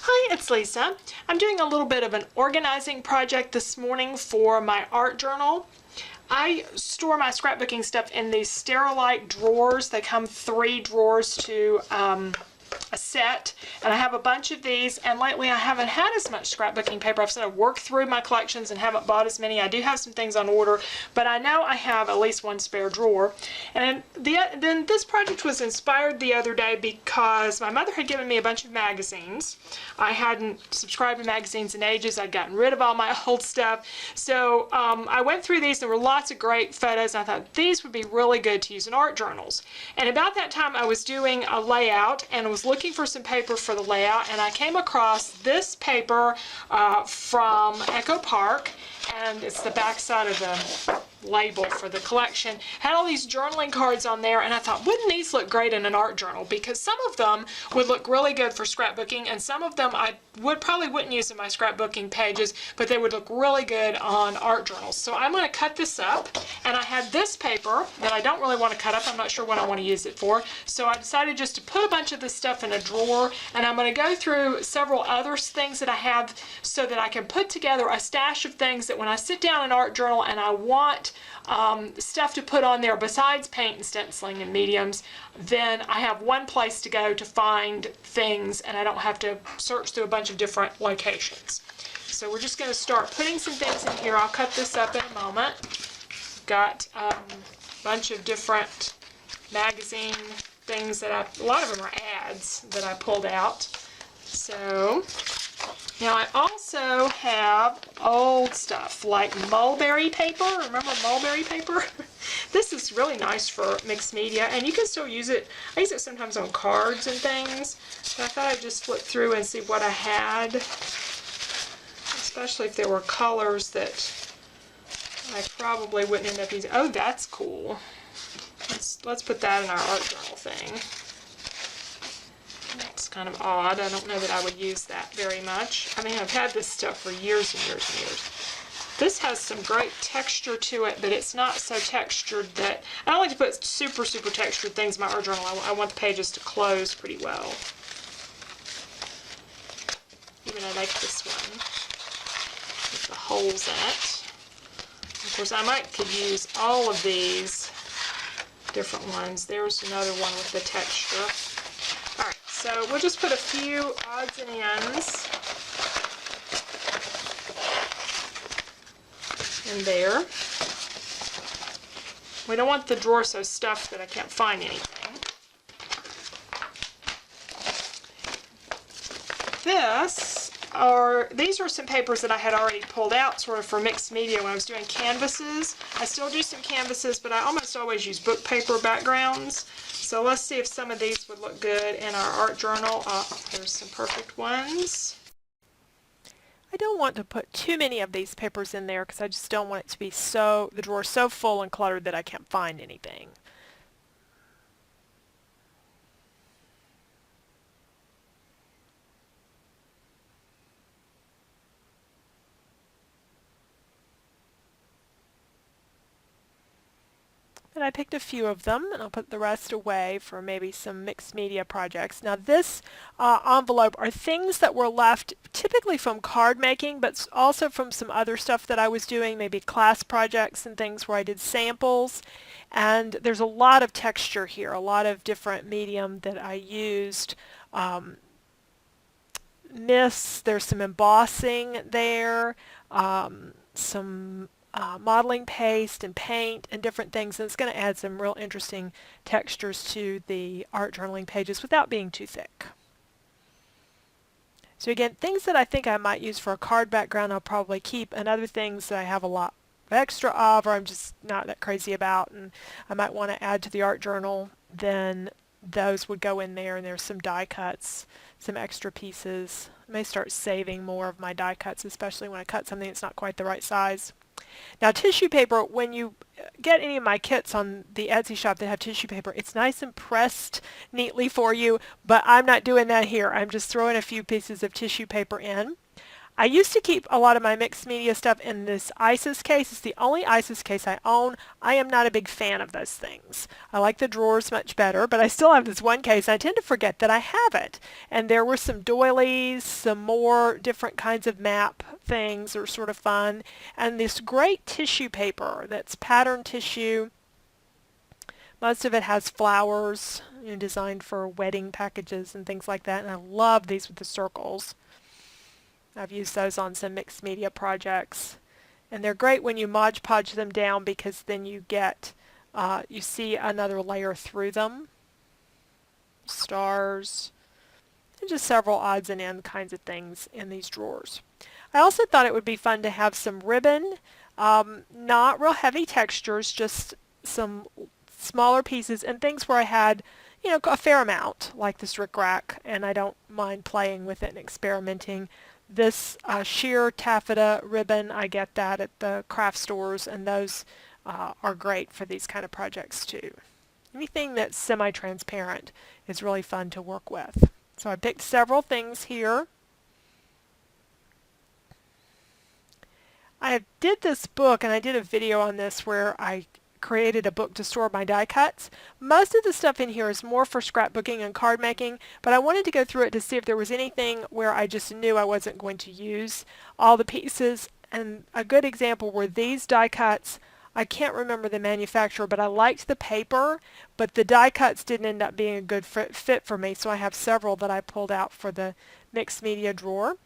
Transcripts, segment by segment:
Hi, it's Lisa. I'm doing a little bit of an organizing project this morning for my art journal. I store my scrapbooking stuff in these Sterilite drawers. They come 3 drawers to a set, and I have a bunch of these, and lately I haven't had as much scrapbooking paper. I've sort of worked through my collections and haven't bought as many. I do have some things on order, but I know I have at least one spare drawer. And then this project was inspired the other day because my mother had given me a bunch of magazines. I hadn't subscribed to magazines in ages. I'd gotten rid of all my old stuff. So I went through these. There were lots of great photos, and I thought these would be really good to use in art journals. And about that time I was doing a layout and was looking for some paper for the layout, and I came across this paper from Echo Park, and it's the back side of the label for the collection. Had all these journaling cards on there, and I thought, wouldn't these look great in an art journal? Because some of them would look really good for scrapbooking, and some of them I probably wouldn't use in my scrapbooking pages, but they would look really good on art journals. So I'm going to cut this up, and I had this paper that I don't really want to cut up. I'm not sure what I want to use it for, so I decided just to put a bunch of this stuff in a drawer, and I'm going to go through several other things that I have so that I can put together a stash of things that when I sit down in art journal and I want stuff to put on there besides paint and stenciling and mediums, then I have one place to go to find things, and I don't have to search through a bunch of different locations. So we're just going to start putting some things in here. I'll cut this up in a moment. Got a bunch of different magazine things that a lot of them are ads that I pulled out. So now I also have old stuff like mulberry paper. Remember mulberry paper? This is really nice for mixed media, and you can still use it. I use it sometimes on cards and things. So I thought I'd just flip through and see what I had, especially if there were colors that I probably wouldn't end up using. Oh, that's cool. Let's put that in our art journal thing. It's kind of odd. I don't know that I would use that very much. I mean, I've had this stuff for years and years and years. This has some great texture to it, but it's not so textured that... I don't like to put super textured things in my art journal. I want the pages to close pretty well. Even I like this one with the holes in it. Of course, I could use all of these different ones. There's another one with the texture. Alright, so we'll just put a few odds and ends in there. We don't want the drawer so stuffed that I can't find anything. These are some papers that I had already pulled out sort of for mixed media when I was doing canvases. I still do some canvases, but I almost always use book paper backgrounds. So let's see if some of these would look good in our art journal. There's some perfect ones. I don't want to put too many of these papers in there because I just don't want it to be the drawer so full and cluttered that I can't find anything. And I picked a few of them, and I'll put the rest away for maybe some mixed media projects. Now this envelope are things that were left typically from card making, but also from some other stuff that I was doing, maybe class projects and things where I did samples. And there's a lot of texture here, a lot of different medium that I used. There's some embossing there, some modeling paste and paint and different things, and it's going to add some real interesting textures to the art journaling pages without being too thick. So again, things that I think I might use for a card background I'll probably keep, and other things that I have a lot extra of or I'm just not that crazy about and I might want to add to the art journal, then those would go in there. And there's some die cuts, some extra pieces. I may start saving more of my die cuts, especially when I cut something that's not quite the right size. Now tissue paper, when you get any of my kits on the Etsy shop that have tissue paper, it's nice and pressed neatly for you, but I'm not doing that here. I'm just throwing a few pieces of tissue paper in. I used to keep a lot of my mixed media stuff in this ISIS case. It's the only ISIS case I own. I am not a big fan of those things. I like the drawers much better, but I still have this one case. I tend to forget that I have it. And there were some doilies, some more different kinds of map things that are sort of fun, and this great tissue paper that's patterned tissue. Most of it has flowers, designed for wedding packages and things like that, and I love these with the circles. I've used those on some mixed media projects, and they're great when you Mod Podge them down because then you get, you see another layer through them. Stars, and just several odds and end kinds of things in these drawers. I also thought it would be fun to have some ribbon, not real heavy textures, just some smaller pieces and things where I had, a fair amount, like this rickrack, and I don't mind playing with it and experimenting. This sheer taffeta ribbon, I get that at the craft stores, and those are great for these kind of projects too. Anything that's semi-transparent is really fun to work with. So I picked several things here. I did this book, and I did a video on this where I created a book to store my die cuts. Most of the stuff in here is more for scrapbooking and card making, but I wanted to go through it to see if there was anything where I just knew I wasn't going to use all the pieces. And a good example were these die cuts. I can't remember the manufacturer, but I liked the paper, but the die cuts didn't end up being a good fit for me, so I have several that I pulled out for the mixed media drawer.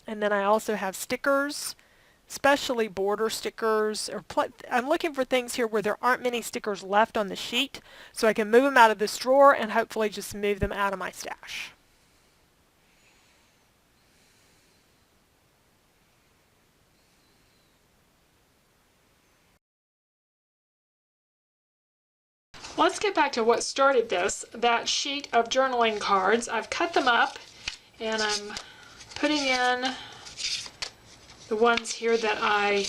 And then I also have stickers, especially border stickers. I'm looking for things here where there aren't many stickers left on the sheet, so I can move them out of this drawer and hopefully just move them out of my stash. Let's get back to what started this, that sheet of journaling cards. I've cut them up and I'm putting in the ones here that I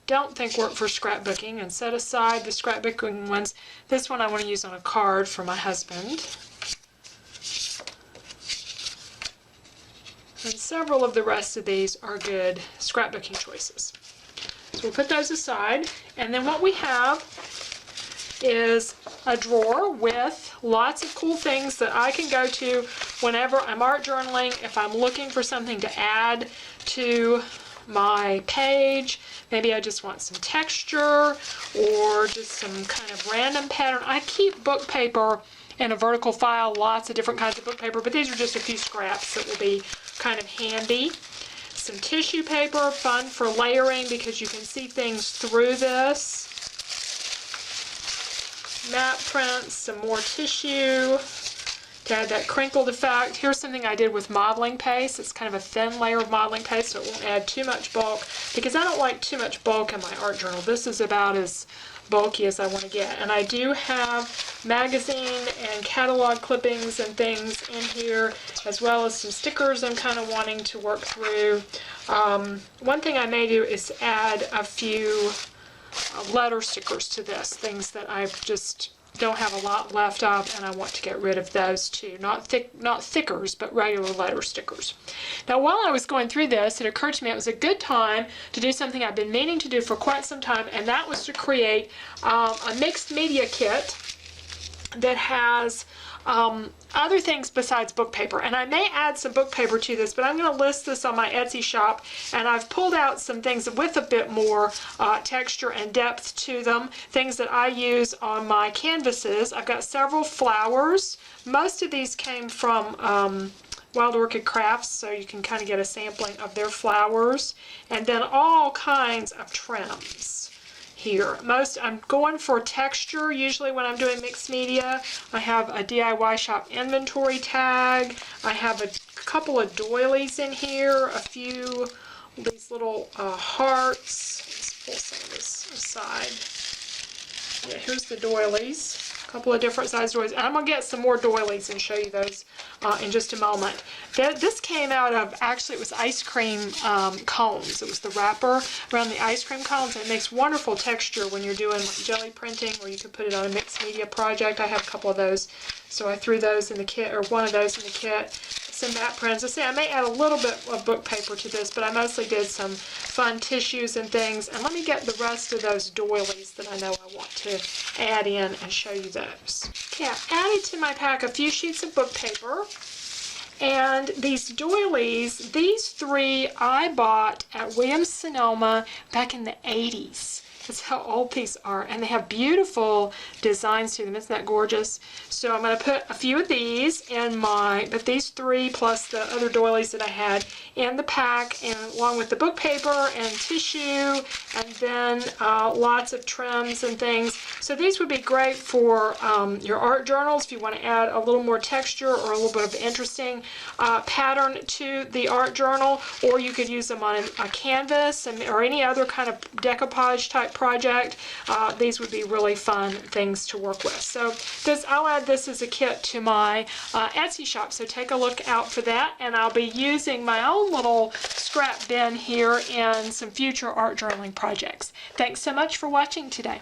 don't think work for scrapbooking and set aside the scrapbooking ones. This one I want to use on a card for my husband. And several of the rest of these are good scrapbooking choices. So we'll put those aside, and then what we have is a drawer with lots of cool things that I can go to whenever I'm art journaling, if I'm looking for something to add to my page. Maybe I just want some texture or just some kind of random pattern. I keep book paper in a vertical file, lots of different kinds of book paper, but these are just a few scraps that will be kind of handy. Some tissue paper, fun for layering because you can see things through this. Map prints, some more tissue to add that crinkled effect. Here's something I did with modeling paste. It's kind of a thin layer of modeling paste so it won't add too much bulk because I don't like too much bulk in my art journal. This is about as bulky as I want to get. And I do have magazine and catalog clippings and things in here, as well as some stickers I'm kind of wanting to work through. One thing I may do is add a few letter stickers to this, things that I just don't have a lot left of and I want to get rid of those too. Not thickers, but regular letter stickers. Now while I was going through this, it occurred to me it was a good time to do something I've been meaning to do for quite some time, and that was to create a mixed media kit that has other things besides book paper. And I may add some book paper to this, but I'm going to list this on my Etsy shop, and I've pulled out some things with a bit more texture and depth to them, things that I use on my canvases. I've got several flowers. Most of these came from Wild Orchid Crafts, so you can kind of get a sampling of their flowers, and then all kinds of trims here. I'm going for texture usually when I'm doing mixed media. I have a DIY shop inventory tag. I have a couple of doilies in here, a few of these little hearts. Let's pull some of this aside. Yeah, here's the doilies. A couple of different size doilies. And I'm going to get some more doilies and show you those in just a moment. This came out of, actually it was ice cream cones. It was the wrapper around the ice cream cones, and it makes wonderful texture when you're doing like jelly printing, or you could put it on a mixed media project. I have a couple of those, so I threw those in the kit, or one of those in the kit. some matte prints. I say I may add a little bit of book paper to this, but I mostly did some fun tissues and things. And let me get the rest of those doilies that I know I want to add in and show you those. Okay, I added to my pack a few sheets of book paper. And these doilies, these three I bought at Williams-Sonoma back in the 80s. That's how old these are. And they have beautiful designs to them. Isn't that gorgeous? So I'm going to put a few of these in but these three plus the other doilies that I had in the pack, and along with the book paper and tissue, and then lots of trims and things. So these would be great for your art journals if you want to add a little more texture or a little bit of interesting pattern to the art journal, or you could use them on a canvas or any other kind of decoupage type project. These would be really fun things to work with. So I'll add this as a kit to my Etsy shop, so take a look out for that. And I'll be using my own little scrap bin here in some future art journaling projects. Thanks so much for watching today.